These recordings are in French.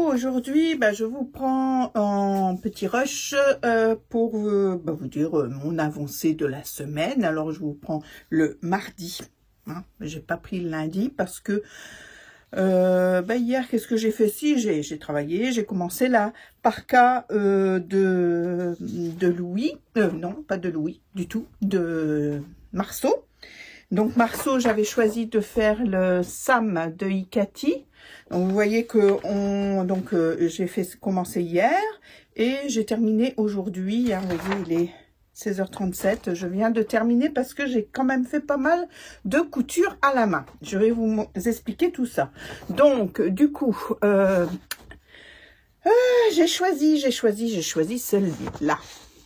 aujourd'hui, je vous prends en petit rush pour vous dire mon avancée de la semaine. Alors, je vous prends le mardi. Hein. J'ai pas pris le lundi parce que hier, qu'est-ce que j'ai fait? Si, j'ai travaillé, j'ai commencé la parka de Louis. Non, pas de Louis, du tout, de Marceau. Donc Marceau, j'avais choisi de faire le Sam de Icati. Donc vous voyez que j'ai fait commencer hier et j'ai terminé aujourd'hui. Hein, vous voyez, il est 16h37. Je viens de terminer parce que j'ai quand même fait pas mal de couture à la main. Je vais vous expliquer tout ça. Donc du coup, j'ai choisi celui-là.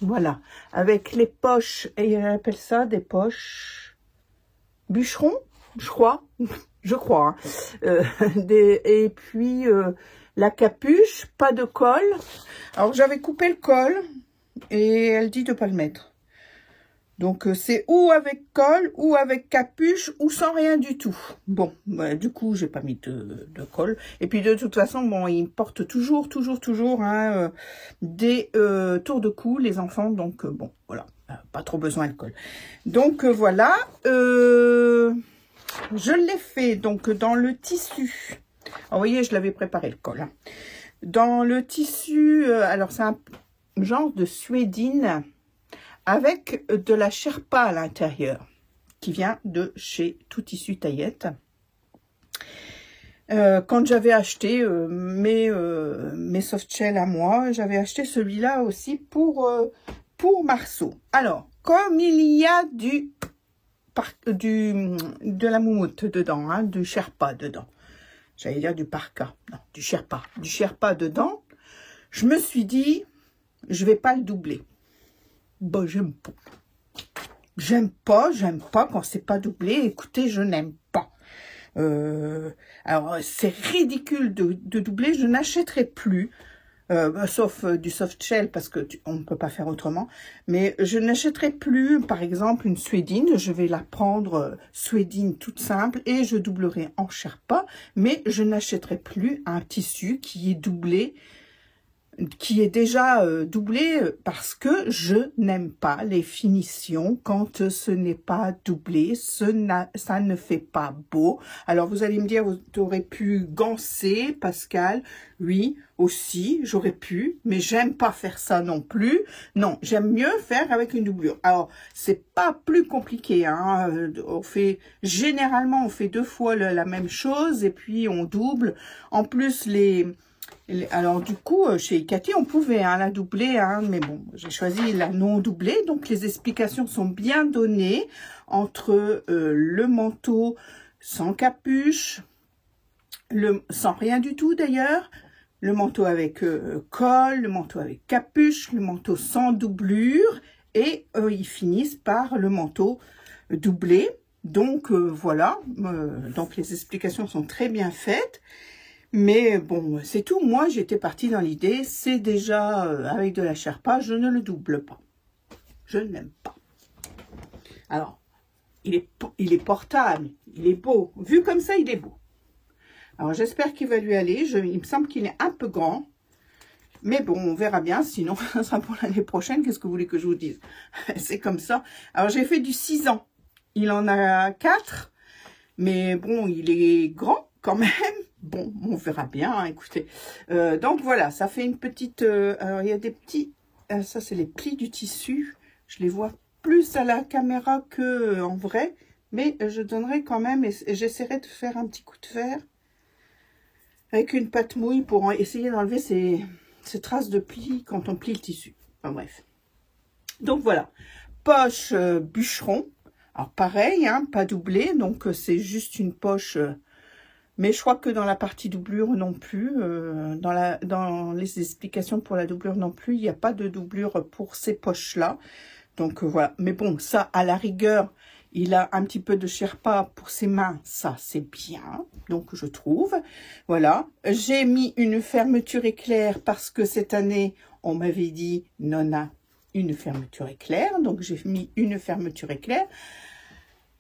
Voilà, avec les poches, et on appelle ça des poches bûcheron, je crois, hein. Et puis la capuche, pas de col. Alors j'avais coupé le col et elle dit de pas le mettre. Donc c'est ou avec col, ou avec capuche, ou sans rien du tout. Bon, du coup j'ai pas mis de col. Et puis de toute façon, bon, ils portent toujours hein, des tours de cou, les enfants. Donc bon, voilà. Pas trop besoin de col. Donc voilà, je l'ai fait donc dans le tissu. Alors, vous voyez, je l'avais préparé le col. Hein. Dans le tissu, alors c'est un genre de suédine avec de la Sherpa à l'intérieur, qui vient de chez Tout Tissu Taillette. Quand j'avais acheté mes softshell à moi, j'avais acheté celui-là aussi pour Marceau. Alors, comme il y a de la moumoute dedans, hein, du Sherpa dedans, j'allais dire du parka, non, du Sherpa dedans, je me suis dit, je vais pas le doubler. Bon, j'aime pas quand c'est pas doublé. Écoutez, je n'aime pas. Alors, c'est ridicule de doubler, je n'achèterai plus. Sauf du soft shell parce que on ne peut pas faire autrement, mais je n'achèterai plus par exemple une suédine, je vais la prendre suédine toute simple et je doublerai en Sherpa, mais je n'achèterai plus un tissu qui est doublé, qui est déjà doublé parce que je n'aime pas les finitions quand ce n'est pas doublé, ça ne fait pas beau. Alors vous allez me dire, vous aurez pu ganser, Pascal. Oui, aussi, j'aurais pu, mais j'aime pas faire ça non plus. Non, j'aime mieux faire avec une doublure. Alors, c'est pas plus compliqué, hein. Généralement, on fait 2 fois la même chose et puis on double. En plus, alors du coup, chez Icati, on pouvait la doubler, hein, mais bon, j'ai choisi la non doublée. Donc les explications sont bien données entre le manteau sans capuche, sans rien du tout d'ailleurs, le manteau avec col, le manteau avec capuche, le manteau sans doublure, et ils finissent par le manteau doublé. Donc voilà, donc les explications sont très bien faites. Mais bon, c'est tout. Moi, j'étais partie dans l'idée, c'est déjà avec de la Sherpa, je ne le double pas. Je ne l'aime pas. Alors, il est portable, il est beau. Vu comme ça, il est beau. Alors, j'espère qu'il va lui aller. Il me semble qu'il est un peu grand. Mais bon, on verra bien. Sinon, ça sera pour l'année prochaine. Qu'est-ce que vous voulez que je vous dise? C'est comme ça. Alors, j'ai fait du 6 ans. Il en a 4. Mais bon, il est grand quand même. Bon, on verra bien, hein, écoutez. Donc voilà, ça fait une petite... alors, il y a des petits... ça, c'est les plis du tissu. Je les vois plus à la caméra que en vrai. Mais je donnerai quand même... et j'essaierai de faire un petit coup de fer avec une pâte mouille pour essayer d'enlever ces traces de plis quand on plie le tissu. Enfin bref. Donc voilà. Poche bûcheron. Alors pareil, hein, pas doublé. Donc c'est juste une poche... mais je crois que dans la partie doublure non plus, dans les explications pour la doublure non plus, il n'y a pas de doublure pour ces poches-là. Donc voilà. Mais bon, ça, à la rigueur, il a un petit peu de Sherpa pour ses mains. Ça, c'est bien. Donc je trouve. Voilà. J'ai mis une fermeture éclair parce que cette année, on m'avait dit, Nona, une fermeture éclair. Donc j'ai mis une fermeture éclair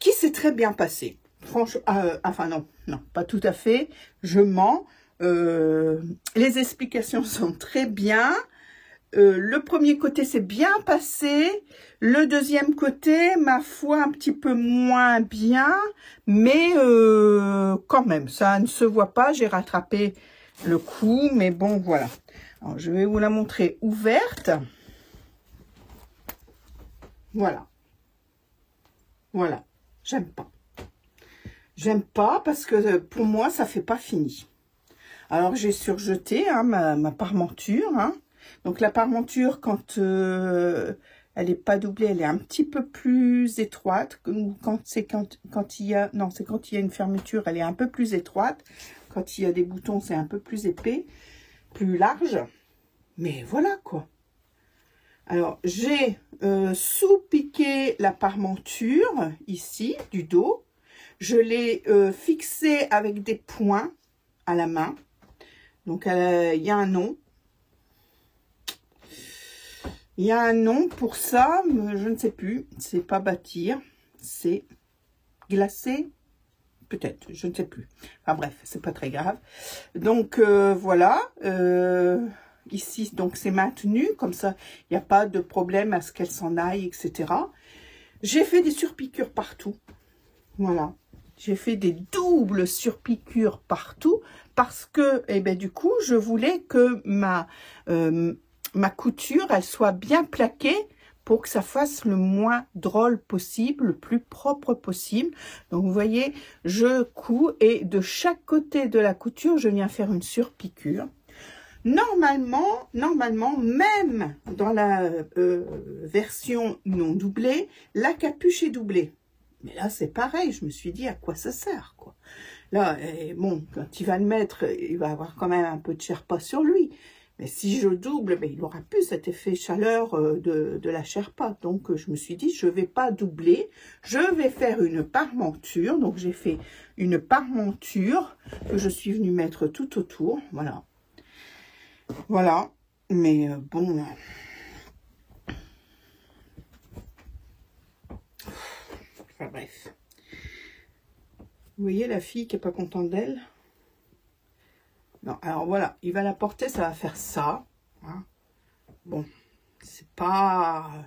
qui s'est très bien passée. Franchement, enfin non, pas tout à fait, je mens. Les explications sont très bien. Le premier côté s'est bien passé. Le deuxième côté, ma foi, un petit peu moins bien. Mais quand même, ça ne se voit pas. J'ai rattrapé le coup. Mais bon, voilà. Alors, je vais vous la montrer ouverte. Voilà. Voilà. J'aime pas. J'aime pas parce que pour moi, ça fait pas fini. Alors, j'ai surjeté hein, ma parmenture. Hein. Donc, la parmenture, quand elle n'est pas doublée, elle est un petit peu plus étroite. Quand il y a... Non, c'est quand il y a une fermeture, elle est un peu plus étroite. Quand il y a des boutons, c'est un peu plus épais, plus large. Mais voilà, quoi. Alors, j'ai sous-piqué la parmenture, ici, du dos. Je l'ai fixée avec des points à la main. Donc, il y a un nom. Il y a un nom pour ça, je ne sais plus. C'est pas bâtir, c'est glacer. Peut-être, je ne sais plus. Enfin bref, c'est pas très grave. Donc, voilà. Ici, donc, c'est maintenu. Comme ça, il n'y a pas de problème à ce qu'elle s'en aille, etc. J'ai fait des surpiqûres partout. Voilà. J'ai fait des doubles surpiqûres partout parce que, eh ben, du coup, je voulais que ma couture, elle soit bien plaquée pour que ça fasse le moins drôle possible, le plus propre possible. Donc, vous voyez, je couds et de chaque côté de la couture, je viens faire une surpiqûre. Normalement, même dans la version non doublée, la capuche est doublée. Mais là, c'est pareil. Je me suis dit, à quoi ça sert, quoi. Là, bon, quand il va le mettre, il va avoir quand même un peu de Sherpa sur lui. Mais si je double, ben, il n'aura plus cet effet chaleur de la Sherpa. Donc, je me suis dit, je ne vais pas doubler. Je vais faire une parmenture. Donc, j'ai fait une parmenture que je suis venue mettre tout autour. Voilà. Voilà. Mais bon... Enfin, bref. Vous voyez la fille qui n'est pas contente d'elle? Non, alors voilà, il va la porter, ça va faire ça. Hein. Bon, c'est pas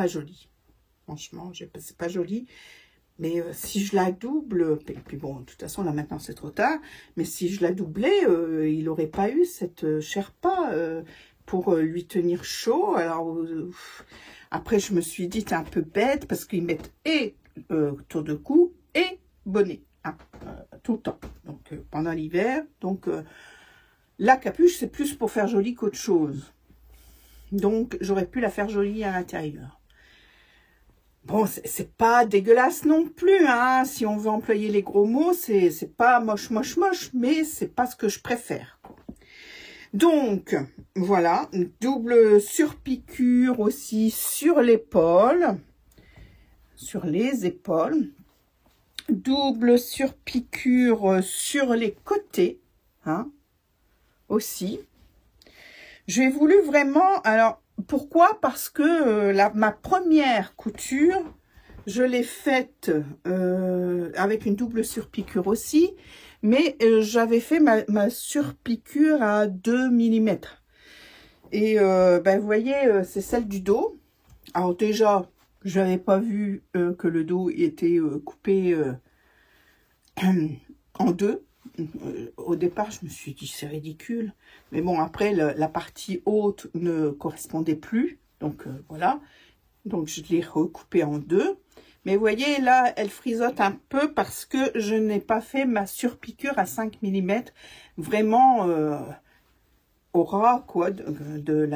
joli. Franchement, c'est pas joli. Mais si je la double, et puis bon, de toute façon, là maintenant c'est trop tard, mais si je la doublais, il n'aurait pas eu cette Sherpa pour lui tenir chaud. Alors, après, je me suis dit, c'est un peu bête parce qu'ils mettent et tour de cou et bonnet, hein, tout le temps. Donc, pendant l'hiver, donc la capuche, c'est plus pour faire joli qu'autre chose. Donc, j'aurais pu la faire jolie à l'intérieur. Bon, c'est pas dégueulasse non plus, hein. Si on veut employer les gros mots, c'est pas moche, mais c'est pas ce que je préfère, quoi. Donc, voilà, une double surpiqûre aussi sur l'épaule, sur les épaules. Double surpiqûre sur les côtés, hein, aussi. J'ai voulu vraiment, alors, pourquoi? Parce que ma première couture, je l'ai faite avec une double surpiqûre aussi, mais j'avais fait ma surpiqûre à 2 mm. Et ben, vous voyez, c'est celle du dos. Alors déjà, je n'avais pas vu que le dos était coupé en deux. Au départ, je me suis dit, c'est ridicule. Mais bon, après, la partie haute ne correspondait plus. Donc, voilà. Donc, je l'ai recoupée en deux. Mais vous voyez, là, elle frisote un peu parce que je n'ai pas fait ma surpiqûre à 5 mm. Vraiment au ras, quoi, de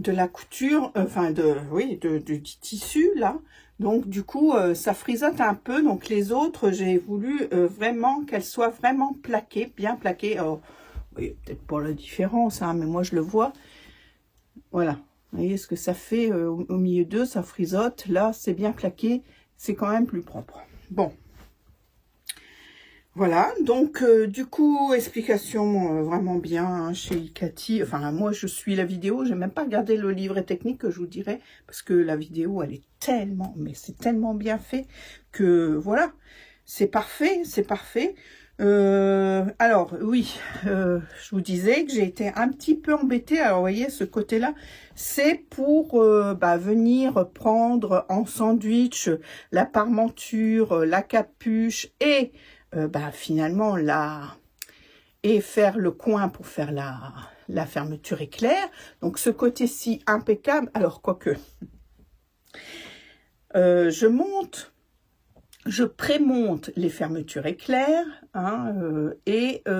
la couture, enfin, du tissu, là. Donc, du coup, ça frisote un peu. Donc, les autres, j'ai voulu vraiment qu'elles soient vraiment plaquées, bien plaquées. Alors, oui, peut-être pas la différence, hein, mais moi, je le vois. Voilà. Vous voyez ce que ça fait au milieu d'eux, ça frisote. Là, c'est bien plaqué. C'est quand même plus propre. Bon. Voilà, donc du coup, explication vraiment bien hein, chez Cathy. Enfin, moi, je suis la vidéo. J'ai même pas regardé le livret technique que je vous dirai. Parce que la vidéo, elle est tellement, mais c'est tellement bien fait que voilà, c'est parfait, c'est parfait. Alors, oui, je vous disais que j'ai été un petit peu embêtée. Alors, vous voyez, ce côté-là, c'est pour venir prendre en sandwich la parmenture, la capuche et finalement et faire le coin pour faire la fermeture éclair. Donc, ce côté-ci, impeccable. Alors, quoique, je prémonte les fermetures éclairs, hein, hier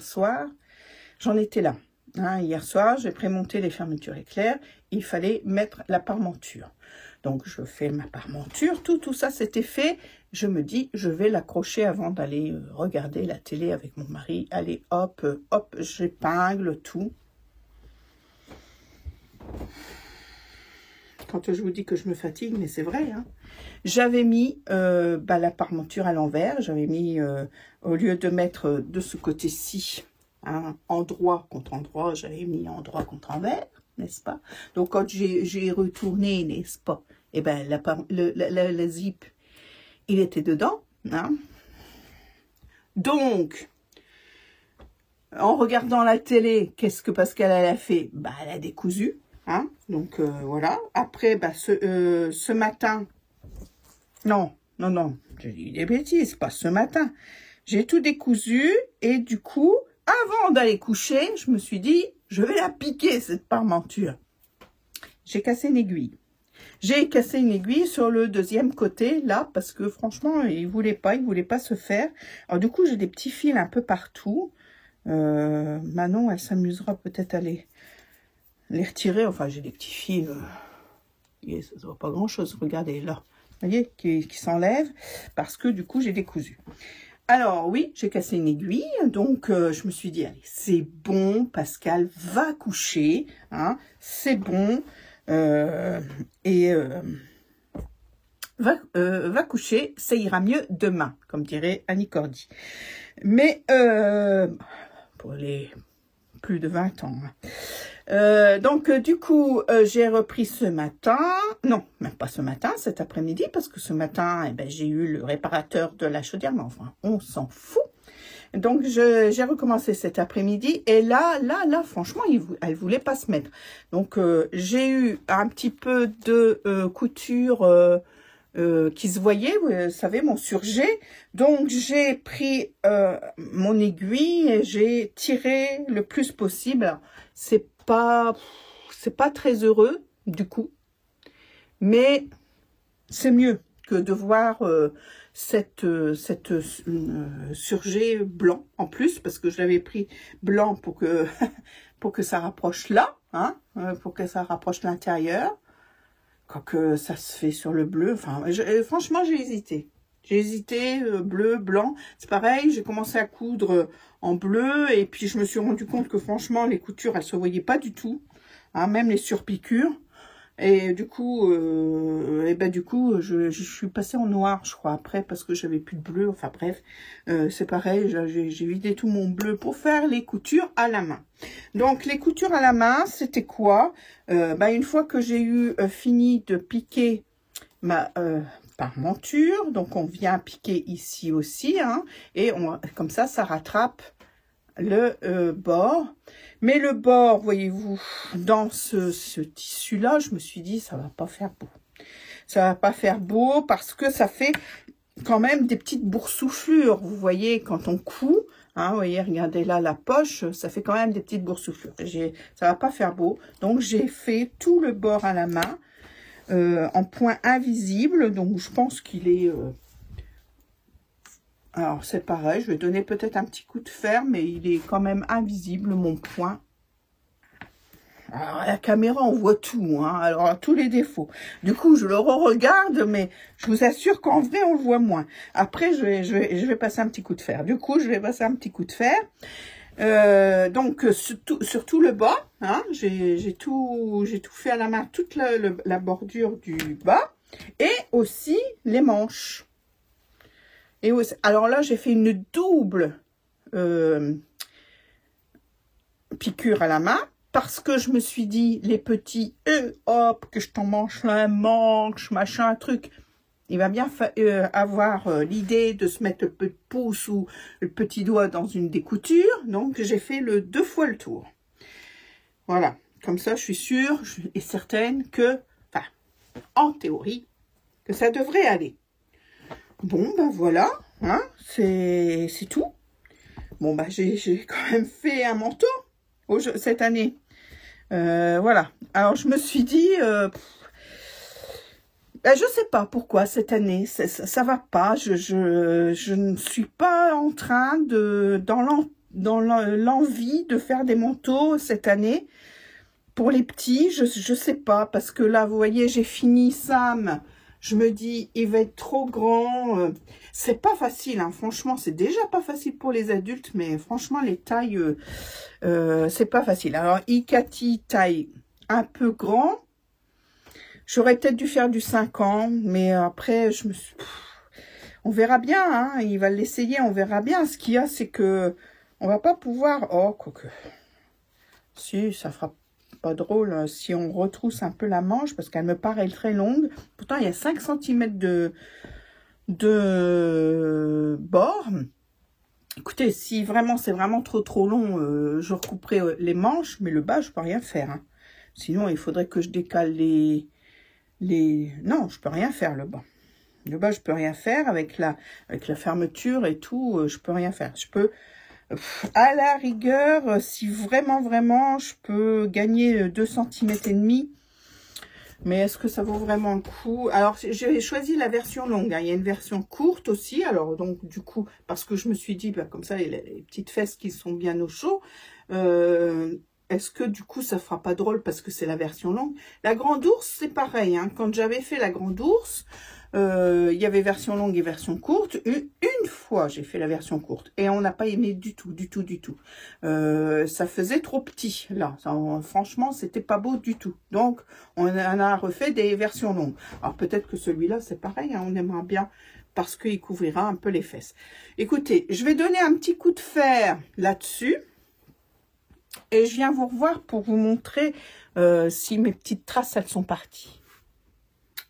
soir, j'en étais là. Hein, hier soir, j'ai prémonté les fermetures éclairs, il fallait mettre la parmenture. Donc, je fais ma parmenture, tout ça c'était fait. Je me dis, je vais l'accrocher avant d'aller regarder la télé avec mon mari. Allez, hop, j'épingle tout. Quand je vous dis que je me fatigue, mais c'est vrai, hein. J'avais mis la parmenture à l'envers. J'avais mis, au lieu de mettre de ce côté-ci, hein, endroit contre endroit, j'avais mis endroit contre envers, n'est-ce pas? Donc, quand j'ai retourné, n'est-ce pas? Eh bien, la zip, il était dedans, hein. Donc, en regardant la télé, qu'est-ce que Pascal elle a fait? Elle a décousu, hein. Donc, voilà. Après, ce matin... Non, j'ai dit des bêtises, pas ce matin. J'ai tout décousu et du coup, avant d'aller coucher, je me suis dit, je vais la piquer, cette parmenture. J'ai cassé une aiguille. J'ai cassé une aiguille sur le deuxième côté, là, parce que franchement, il voulait pas se faire. Alors du coup, j'ai des petits fils un peu partout. Manon, elle s'amusera peut-être à les retirer. Enfin, j'ai des petits fils, ça ne voit pas grand-chose, regardez, là. Vous voyez, qui s'enlève parce que du coup, j'ai décousu. Alors, oui, j'ai cassé une aiguille. Donc, je me suis dit, allez, c'est bon, Pascal va coucher. Hein, c'est bon. Va coucher, ça ira mieux demain, comme dirait Annie Cordy. Mais, pour les plus de 20 ans. Donc, du coup, j'ai repris ce matin. Non, même pas ce matin, cet après-midi, parce que ce matin, j'ai eu le réparateur de la chaudière, mais enfin, on s'en fout. Donc, j'ai recommencé cet après-midi, et là, franchement, elle voulait pas se mettre. Donc, j'ai eu un petit peu de couture qui se voyait, vous savez, mon surjet. Donc, j'ai pris mon aiguille et j'ai tiré le plus possible. C'est pas très heureux, du coup. Mais c'est mieux que de voir cette surjet blanc en plus, parce que je l'avais pris blanc pour que ça rapproche là, hein, pour que ça rapproche l'intérieur. Quoique ça se fait sur le bleu. Enfin, franchement, j'ai hésité. J'ai hésité, bleu, blanc. C'est pareil, j'ai commencé à coudre en bleu. Et puis, je me suis rendu compte que franchement, les coutures, elles se voyaient pas du tout. Hein, même les surpiqûres. Et du coup, je suis passée en noir, je crois, après, parce que j'avais plus de bleu. Enfin bref, c'est pareil, j'ai vidé tout mon bleu pour faire les coutures à la main. Donc, les coutures à la main, c'était quoi? Une fois que j'ai eu fini de piquer ma parmenture, donc on vient piquer ici aussi, hein, et comme ça rattrape le bord. Mais le bord, voyez-vous, dans ce tissu-là, je me suis dit, ça va pas faire beau. Ça va pas faire beau parce que ça fait quand même des petites boursouflures. Vous voyez, quand on coud, hein, vous voyez, regardez là la poche, ça fait quand même des petites boursouflures. Ça va pas faire beau. Donc, j'ai fait tout le bord à la main en point invisible. Donc, je pense qu'il est... Alors, c'est pareil, je vais donner peut-être un petit coup de fer, mais il est quand même invisible, mon point. Alors, à la caméra, on voit tout, hein, alors tous les défauts. Du coup, je le re-regarde, mais je vous assure qu'en vrai, on le voit moins. Après, je vais passer un petit coup de fer. Du coup, je vais passer un petit coup de fer. Donc, sur tout le bas, hein, j'ai tout fait à la main, toute la bordure du bas, et aussi les manches. Et aussi, alors là, j'ai fait une double piqûre à la main parce que je me suis dit, les petits, hop, que je t'en mange un manche, machin, truc. Il va bien avoir l'idée de se mettre le pouce ou le petit doigt dans une des coutures. Donc, j'ai fait 2 fois le tour. Voilà. Comme ça, je suis sûre et certaine que, enfin, en théorie, que ça devrait aller. Bon, ben voilà. Hein, c'est tout. Bon, ben, j'ai quand même fait un manteau cette année. Voilà. Alors, je me suis dit... ben, je sais pas pourquoi cette année, ça va pas. Je ne suis pas en train dans l'envie de faire des manteaux cette année. Pour les petits, je sais pas. Parce que là, vous voyez, j'ai fini Sam. Je me dis, il va être trop grand. C'est pas facile, hein. Franchement, c'est déjà pas facile pour les adultes. Mais franchement, les tailles, c'est pas facile. Alors, Ikati, taille un peu grand. J'aurais peut-être dû faire du 5 ans, mais après, on verra bien, hein, il va l'essayer, on verra bien. Ce qu'il y a, c'est que on va pas pouvoir... Oh, quoique... Si, ça fera pas drôle si on retrousse un peu la manche, parce qu'elle me paraît très longue. Pourtant, il y a 5 cm de bord. Écoutez, si vraiment c'est vraiment trop long, je recouperai les manches, mais le bas, je peux rien faire. Hein. Sinon, il faudrait que je décale Non, je peux rien faire le bas. Le bas, je peux rien faire avec la fermeture et tout, je peux rien faire. Je peux, à la rigueur, si vraiment, je peux gagner 2 cm et demi. Mais est-ce que ça vaut vraiment le coup? Alors, j'ai choisi la version longue. Hein. Il y a une version courte aussi. Alors, donc, du coup, parce que je me suis dit, bah, comme ça, les petites fesses qui sont bien au chaud, est-ce que du coup ça fera pas drôle parce que c'est la version longue? La grande ours, c'est pareil. Hein. Quand j'avais fait la grande ours, il y avait version longue et version courte. Une fois, j'ai fait la version courte et on n'a pas aimé du tout. Ça faisait trop petit là. Franchement, c'était pas beau du tout. Donc, on a refait des versions longues. Alors peut-être que celui-là, c'est pareil. Hein, on aimerait bien parce qu'il couvrira un peu les fesses. Écoutez, je vais donner un petit coup de fer là-dessus. Et je viens vous revoir pour vous montrer si mes petites traces, elles sont parties.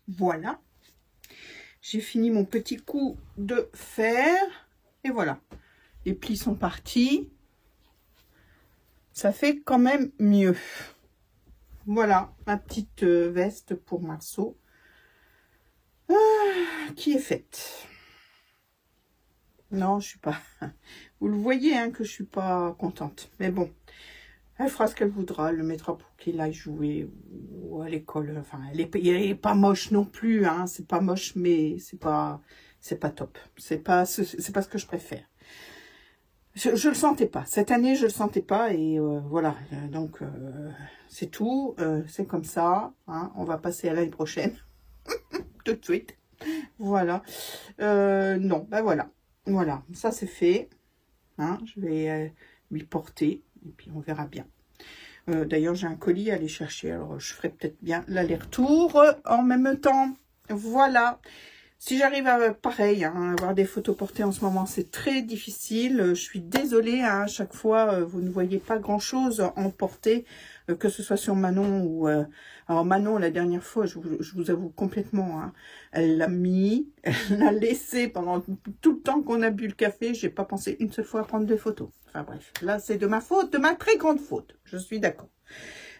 Voilà. J'ai fini mon petit coup de fer. Et voilà. Les plis sont partis. Ça fait quand même mieux. Voilà. Ma petite veste pour Marceau. Qui est faite. Non, je suis pas... Vous le voyez hein, que je suis pas contente. Mais bon. Elle fera ce qu'elle voudra, elle le mettra pour qu'il aille jouer ou à l'école. Enfin, elle est pas moche non plus, hein. C'est pas moche, mais c'est pas top. C'est pas ce que je préfère. Je le sentais pas. Cette année, je le sentais pas et voilà. Donc c'est tout. C'est comme ça. Hein. On va passer à l'année prochaine. Tout de suite. Voilà. Non, ben voilà. Voilà, ça c'est fait. Hein. Je vais lui porter. Et puis, on verra bien. D'ailleurs, j'ai un colis à aller chercher. Alors, je ferai peut-être bien l'aller-retour en même temps. Voilà. Si j'arrive à, pareil, hein, avoir des photos portées en ce moment, c'est très difficile. Je suis désolée. Hein, à chaque fois, vous ne voyez pas grand-chose en portée, que ce soit sur Manon ou... alors, Manon, la dernière fois, je vous avoue complètement, hein, elle l'a mis, elle l'a laissé pendant tout le temps qu'on a bu le café. J'ai pas pensé une seule fois à prendre des photos. Enfin bref, là, c'est de ma faute, de ma très grande faute. Je suis d'accord.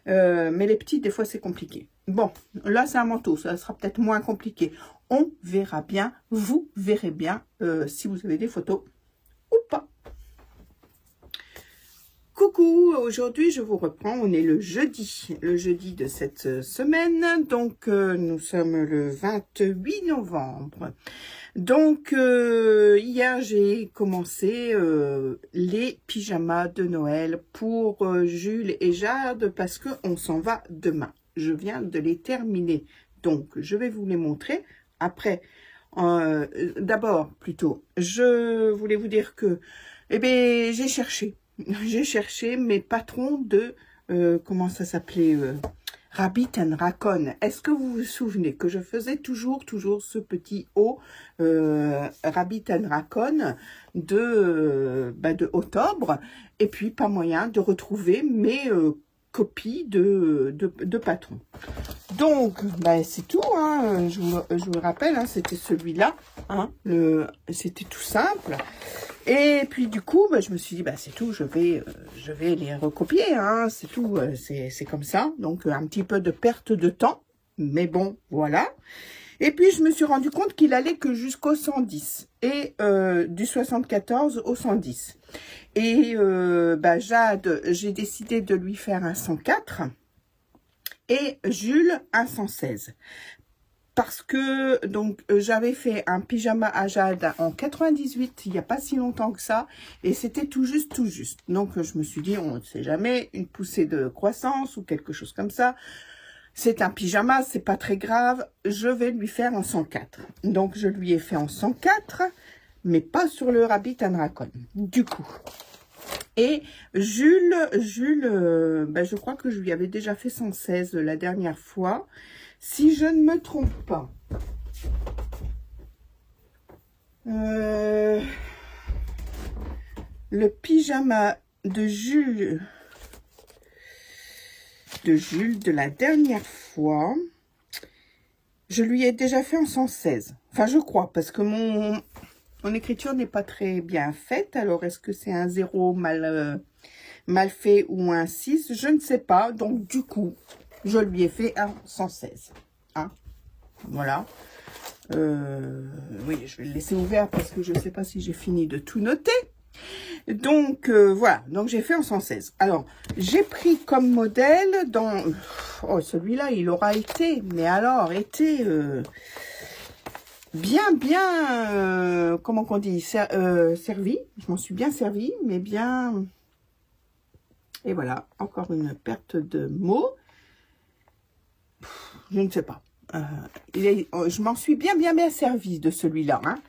Mais les petites, des fois, c'est compliqué. Bon, là, c'est un manteau. Ça sera peut-être moins compliqué. On verra bien. Vous verrez bien si vous avez des photos ou pas. Coucou, aujourd'hui, je vous reprends. On est le jeudi de cette semaine. Donc, nous sommes le 28 novembre. Donc, hier, j'ai commencé les pyjamas de Noël pour Jules et Jade parce qu'on s'en va demain. Je viens de les terminer. Donc, je vais vous les montrer. Après, d'abord, plutôt, je voulais vous dire que, eh bien, j'ai cherché mes patrons de, comment ça s'appelait Rabbit and Raccoon. Est-ce que vous vous souvenez que je faisais toujours ce petit haut Rabbit and Raccoon de octobre et puis pas moyen de retrouver mes copie de patron. Donc, ben, c'est tout, hein. Je vous rappelle, hein, c'était celui-là, hein, c'était tout simple. Et puis du coup, ben, je me suis dit, ben, c'est tout, je vais les recopier, hein, c'est tout, c'est comme ça. Donc, un petit peu de perte de temps, mais bon, voilà. Et puis, je me suis rendu compte qu'il allait que jusqu'au 110, et du 74 au 110. Et bah, Jade, j'ai décidé de lui faire un 104 et Jules un 116. Parce que donc j'avais fait un pyjama à Jade en 98, il n'y a pas si longtemps que ça, et c'était tout juste, tout juste. Donc je me suis dit, on ne sait jamais, une poussée de croissance ou quelque chose comme ça. C'est un pyjama, c'est pas très grave, je vais lui faire en 104. Donc je lui ai fait en 104, mais pas sur le Rabbit and Raccoon, du coup. Et Jules, ben je crois que je lui avais déjà fait 116 la dernière fois, si je ne me trompe pas. Le pyjama de Jules de la dernière fois, je lui ai déjà fait en 116. Enfin, je crois, parce que mon écriture n'est pas très bien faite. Alors, est-ce que c'est un 0 mal fait ou un 6? Je ne sais pas. Donc, du coup, je lui ai fait un 116. Hein, voilà. Oui, je vais le laisser ouvert parce que je ne sais pas si j'ai fini de tout noter. Donc, voilà. Donc, j'ai fait en 116. Alors, j'ai pris comme modèle dans... Oh, celui-là, il aura été... Mais alors, été... bien, comment qu'on dit, servi. Je m'en suis bien servi, mais bien... Et voilà, encore une perte de mots. Je ne sais pas. Je m'en suis bien servi de celui-là. Hein.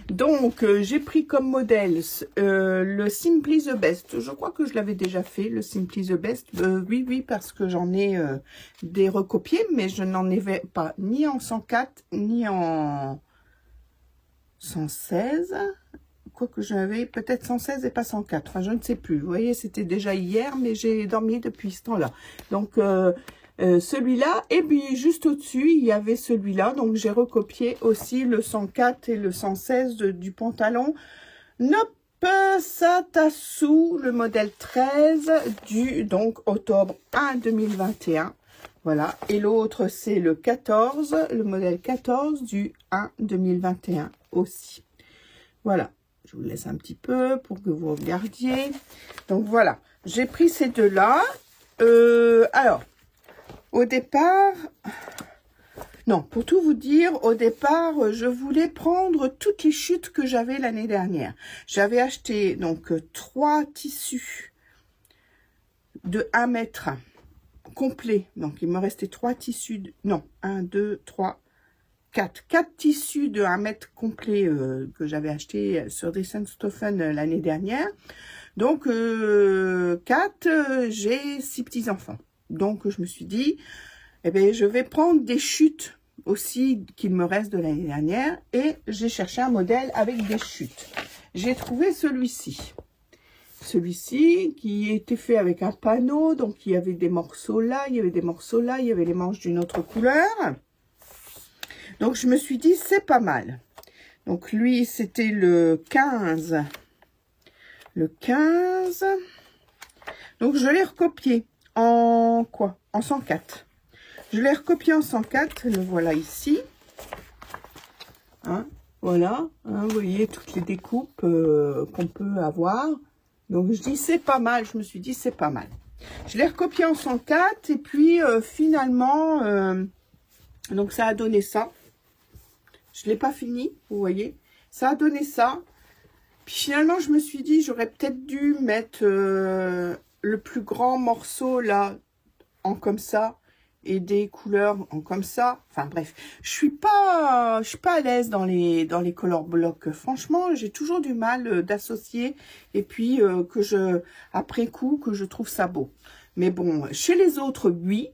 Donc, j'ai pris comme modèle le Simply the Best. Je crois que je l'avais déjà fait, le Simply the Best. Oui, parce que j'en ai des recopiés, mais je n'en avais pas ni en 104, ni en 116. Quoique j'avais peut-être 116 et pas 104. Enfin, je ne sais plus. Vous voyez, c'était déjà hier, mais j'ai dormi depuis ce temps-là. Donc, celui-là, et puis juste au-dessus, il y avait celui-là. Donc, j'ai recopié aussi le 104 et le 116 du pantalon Nope Satasu, le modèle 13 du donc octobre 1 2021. Voilà. Et l'autre, c'est le 14, le modèle 14 du 1 2021 aussi. Voilà. Je vous laisse un petit peu pour que vous regardiez. Donc, voilà. J'ai pris ces deux-là. Alors, au départ... Non, pour tout vous dire, au départ, je voulais prendre toutes les chutes que j'avais l'année dernière. J'avais acheté, donc, 3 tissus de 1 mètre complet. Donc, il me restait 3 tissus... Non, 1, 2, 3... 4 tissus de 1 mètre complet que j'avais acheté sur Dressenstoffen l'année dernière. Donc, 4, j'ai 6 petits-enfants. Donc, je me suis dit, eh bien, je vais prendre des chutes aussi qu'il me reste de l'année dernière. Et j'ai cherché un modèle avec des chutes. J'ai trouvé celui-ci. Celui-ci qui était fait avec un panneau. Donc, il y avait des morceaux là, il y avait des morceaux là, il y avait les manches d'une autre couleur. Donc, je me suis dit, c'est pas mal. Donc, lui, c'était le 15. Le 15. Donc, je l'ai recopié en quoi? En 104. Je l'ai recopié en 104. Le voilà ici. Hein, voilà. Hein, vous voyez toutes les découpes qu'on peut avoir. Donc, je dis, c'est pas mal. Je me suis dit, c'est pas mal. Je l'ai recopié en 104. Et puis, finalement, donc, ça a donné ça. Je ne l'ai pas fini, vous voyez. Ça a donné ça. Puis finalement, je me suis dit, j'aurais peut-être dû mettre le plus grand morceau là, en comme ça, et des couleurs en comme ça. Enfin bref, je suis pas à l'aise dans les color blocks. Franchement, j'ai toujours du mal d'associer. Et puis, après coup, que je trouve ça beau. Mais bon, chez les autres, oui.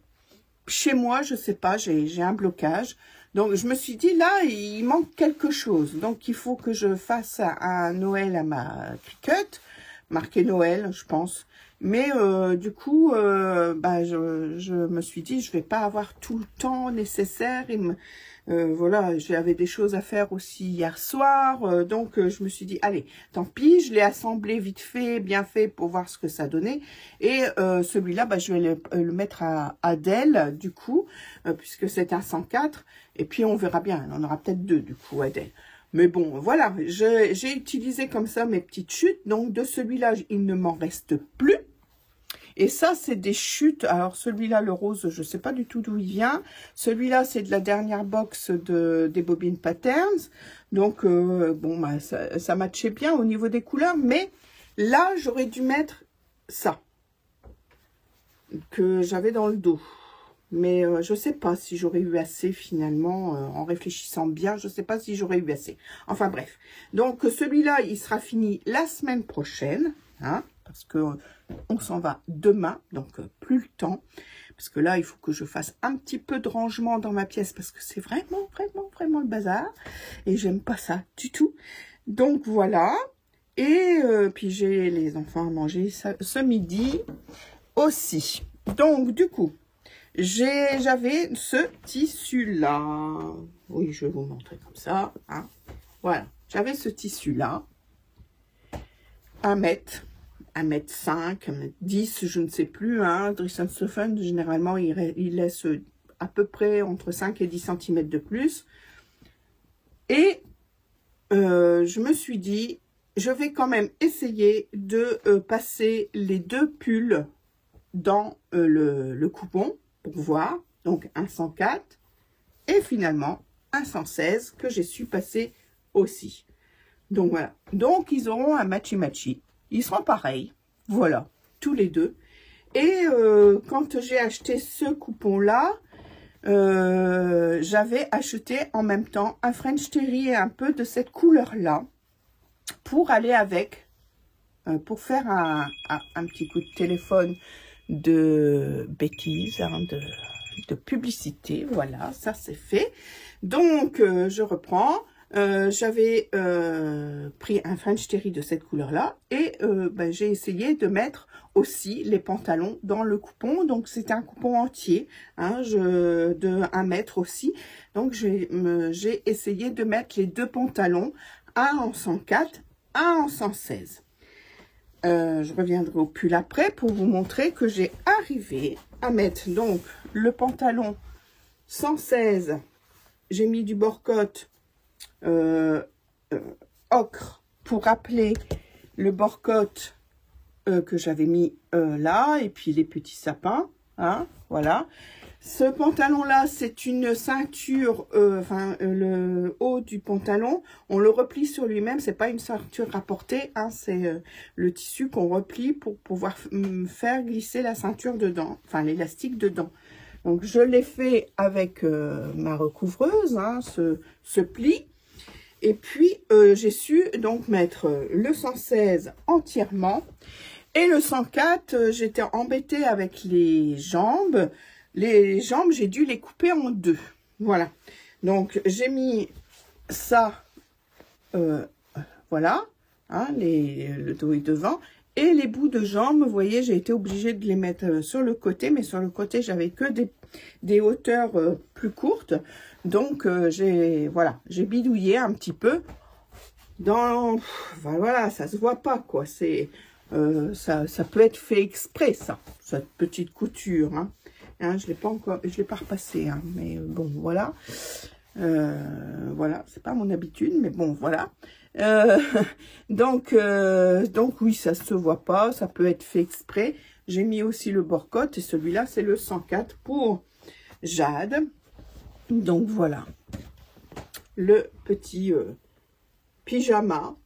Chez moi, je sais pas, j'ai un blocage. Donc, je me suis dit, là, il manque quelque chose. Donc, il faut que je fasse un Noël à ma Cricut marqué Noël, je pense. Mais du coup, bah, je me suis dit, je vais pas avoir tout le temps nécessaire. Voilà, j'avais des choses à faire aussi hier soir. Donc, je me suis dit, allez, tant pis, je l'ai assemblé vite fait, bien fait, pour voir ce que ça donnait. Et celui-là, bah, je vais le mettre à Adèle, du coup, puisque c'est un 104. Et puis, on verra bien, on en aura peut-être deux, du coup, Adèle. Mais bon, voilà, j'ai utilisé comme ça mes petites chutes. Donc, de celui-là, il ne m'en reste plus. Et ça, c'est des chutes. Alors, celui-là, le rose, je ne sais pas du tout d'où il vient. Celui-là, c'est de la dernière box des Bobbin Patterns. Donc, bon, bah, ça matchait bien au niveau des couleurs. Mais là, j'aurais dû mettre ça, que j'avais dans le dos. Mais je ne sais pas si j'aurais eu assez finalement, en réfléchissant bien, je ne sais pas si j'aurais eu assez. Enfin bref, donc celui-là, il sera fini la semaine prochaine, hein, parce que on s'en va demain, donc plus le temps. Parce que là, il faut que je fasse un petit peu de rangement dans ma pièce, parce que c'est vraiment, vraiment, vraiment le bazar. Et j'aime pas ça du tout. Donc voilà, et puis j'ai les enfants à manger ce midi aussi. Donc du coup, j'avais ce tissu-là. Oui, je vais vous montrer comme ça. Hein. Voilà, j'avais ce tissu-là. 1m5, 1m10, je ne sais plus. Hein. Dries & Stephen, généralement, il laisse à peu près entre 5 et 10 cm de plus. Et je me suis dit, je vais quand même essayer de passer les deux pulls dans le coupon. Pour voir, donc un 104 et finalement un 116 que j'ai su passer aussi. Donc voilà, donc ils auront un matchy-matchy, ils seront pareils, voilà, tous les deux. Et quand j'ai acheté ce coupon-là, j'avais acheté en même temps un French Terry un peu de cette couleur-là pour aller avec, pour faire un petit coup de téléphone de bêtises, hein, de publicité. Voilà, ça c'est fait. Donc, je reprends. J'avais pris un French Terry de cette couleur-là et ben, j'ai essayé de mettre aussi les pantalons dans le coupon. Donc, c'est un coupon entier, hein, de 1 mètre aussi. Donc, j'ai essayé de mettre les deux pantalons, un en 104, un en 116. Je reviendrai au pull après pour vous montrer que j'ai arrivé à mettre donc le pantalon 116. J'ai mis du bord-côte ocre pour rappeler le bord-côte que j'avais mis là, et puis les petits sapins, hein, voilà. Ce pantalon-là, c'est une ceinture, le haut du pantalon, on le replie sur lui-même, c'est pas une ceinture rapportée, hein, c'est le tissu qu'on replie pour pouvoir faire glisser la ceinture dedans, enfin l'élastique dedans. Donc je l'ai fait avec ma recouvreuse, hein, ce pli, et puis j'ai su donc mettre le 116 entièrement, et le 104, j'étais embêtée avec les jambes. Les jambes, j'ai dû les couper en deux. Voilà. Donc, j'ai mis ça, voilà, hein, le dos est devant. Et les bouts de jambes, vous voyez, j'ai été obligée de les mettre sur le côté. Mais sur le côté, j'avais que des hauteurs plus courtes. Donc, voilà, j'ai bidouillé un petit peu. Voilà, ça se voit pas, quoi. Ça peut être fait exprès, ça, cette petite couture, hein. Hein, je l'ai pas repassé, hein, mais bon, voilà. Voilà, c'est pas mon habitude, mais bon, voilà. Donc oui, ça se voit pas, ça peut être fait exprès. J'ai mis aussi le bord-côte, et celui-là, c'est le 104 pour Jade. Donc voilà, le petit pyjama.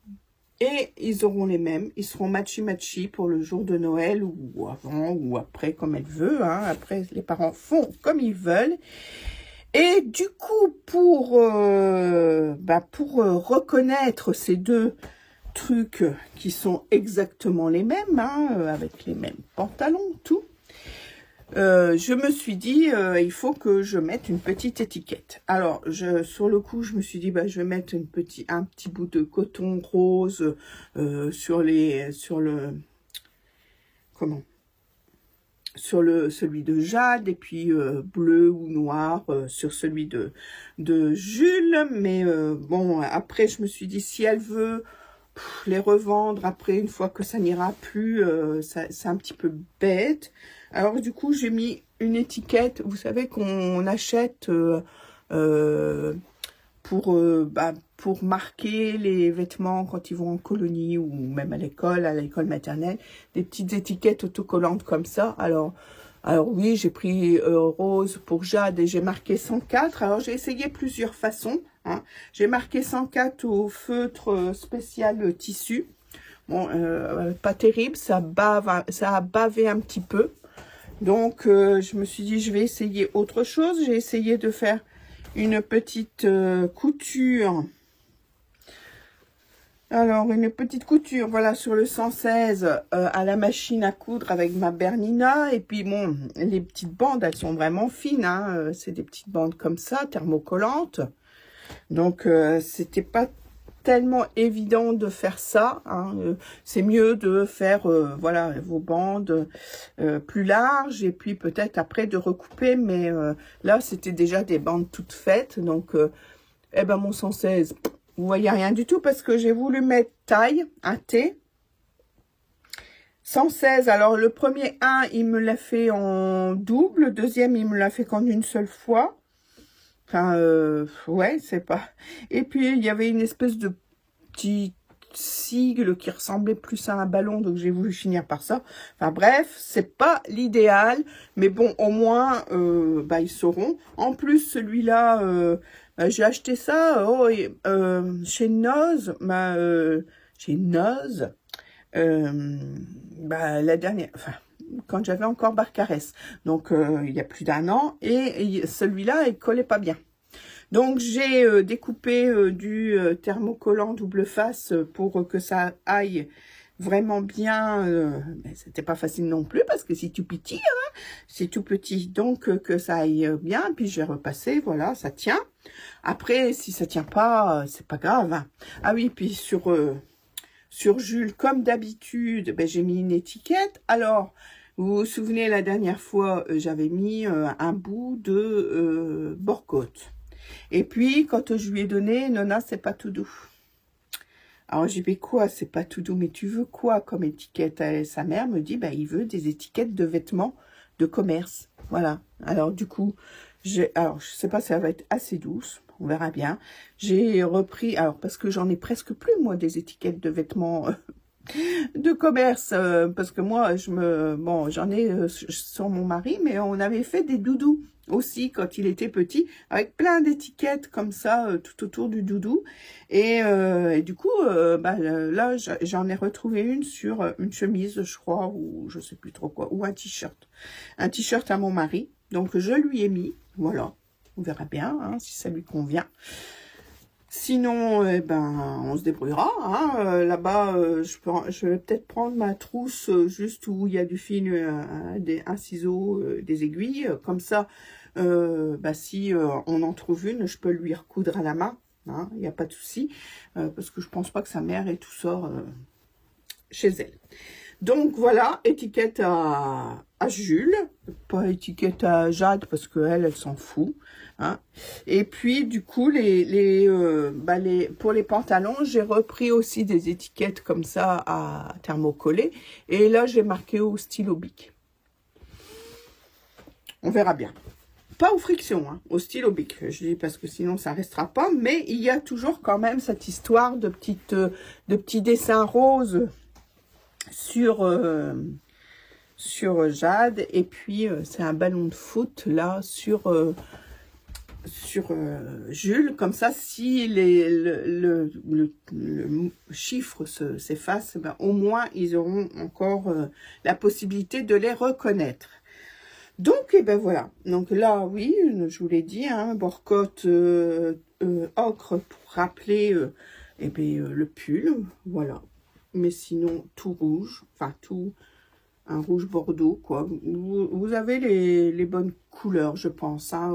Et ils auront les mêmes, ils seront matchy-matchy pour le jour de Noël ou avant ou après, comme elle veut. Hein. Après, les parents font comme ils veulent. Et du coup, pour reconnaître ces deux trucs qui sont exactement les mêmes, hein, avec les mêmes pantalons, tout, je me suis dit, il faut que je mette une petite étiquette. Alors, sur le coup, je me suis dit, bah, je vais mettre un petit bout de coton rose celui de Jade, et puis bleu ou noir sur celui de Jules. Mais bon, après, je me suis dit, si elle veut les revendre après, une fois que ça n'ira plus, c'est un petit peu bête. Alors du coup, j'ai mis une étiquette, vous savez, qu'on achète pour marquer les vêtements quand ils vont en colonie ou même à l'école maternelle, des petites étiquettes autocollantes comme ça. Alors oui, j'ai pris rose pour Jade et j'ai marqué 104. Alors j'ai essayé plusieurs façons, hein. J'ai marqué 104 au feutre spécial tissu. Bon, pas terrible, ça a bavé un petit peu. Donc je me suis dit, je vais essayer autre chose. J'ai essayé de faire une petite couture. Alors, une petite couture, voilà, sur le 116 à la machine à coudre avec ma Bernina. Et puis, bon, les petites bandes, elles sont vraiment fines, hein. C'est des petites bandes comme ça, thermocollantes. Donc, c'était pas tellement évident de faire ça, hein. C'est mieux de faire, voilà, vos bandes plus larges et puis peut-être après de recouper. Mais là, c'était déjà des bandes toutes faites. Donc, eh ben, mon 116... Vous voyez rien du tout parce que j'ai voulu mettre taille, un T. 116, alors le premier 1, il me l'a fait en double. Le deuxième, il me l'a fait qu'en une seule fois. Enfin, ouais, c'est pas... Et puis, il y avait une espèce de petit sigle qui ressemblait plus à un ballon, donc j'ai voulu finir par ça. Enfin bref, c'est pas l'idéal, mais bon, au moins, bah, ils sauront. En plus, celui-là... j'ai acheté ça chez Noz, la dernière, enfin, quand j'avais encore Barcarès, donc il y a plus d'1 an, et celui-là, il collait pas bien. Donc j'ai découpé du thermocollant double face pour que ça aille vraiment bien, mais c'était pas facile non plus parce que c'est tout petit, hein, c'est tout petit, donc que ça aille bien. Puis j'ai repassé, voilà, ça tient. Après, si ça tient pas, c'est pas grave, hein. Ah oui, puis sur Jules, comme d'habitude, ben, j'ai mis une étiquette. Alors, vous vous souvenez, la dernière fois, j'avais mis un bout de Borcote. Et puis, quand je lui ai donné, Nona, c'est pas tout doux. Alors, j'ai dit, quoi, c'est pas tout doux, mais tu veux quoi comme étiquette? Sa mère me dit, bah, il veut des étiquettes de vêtements de commerce. Voilà. Alors, du coup, alors, je sais pas si ça va être assez douce. On verra bien. J'ai repris, alors, parce que j'en ai presque plus, moi, des étiquettes de vêtements de commerce. Parce que moi, bon, j'en ai sur mon mari, mais on avait fait des doudous aussi quand il était petit, avec plein d'étiquettes comme ça tout autour du doudou. Et du coup, là, j'en ai retrouvé une sur une chemise, je crois, ou je sais plus trop quoi, ou un t-shirt. Un t-shirt à mon mari. Donc, je lui ai mis, voilà. On verra bien hein, si ça lui convient. Sinon, eh ben, on se débrouillera. Hein. Là-bas, je vais peut-être prendre ma trousse juste où il y a du fil, un ciseau, des aiguilles. Comme ça, si on en trouve une, je peux lui recoudre à la main. Hein, il n'y a pas de souci. Parce que je pense pas que sa mère ait tout sort chez elle. Donc voilà, étiquette à Jules, pas étiquette à Jade parce qu'elle s'en fout. Hein. Et puis du coup, pour les pantalons, j'ai repris aussi des étiquettes comme ça à thermocoller. Et là, j'ai marqué au stylo bic. On verra bien. Pas aux frictions, hein, au stylo bic. Je dis parce que sinon ça restera pas. Mais il y a toujours quand même cette histoire de petits dessins roses sur Jade, et puis c'est un ballon de foot là sur Jules. Comme ça, si le chiffre s'efface, ben, au moins ils auront encore la possibilité de les reconnaître. Donc, et ben voilà. Donc là, oui, je vous l'ai dit, hein, Borcote ocre pour rappeler le pull, voilà. Mais sinon, tout rouge, enfin tout un rouge bordeaux, quoi. Vous avez les bonnes couleurs, je pense, hein,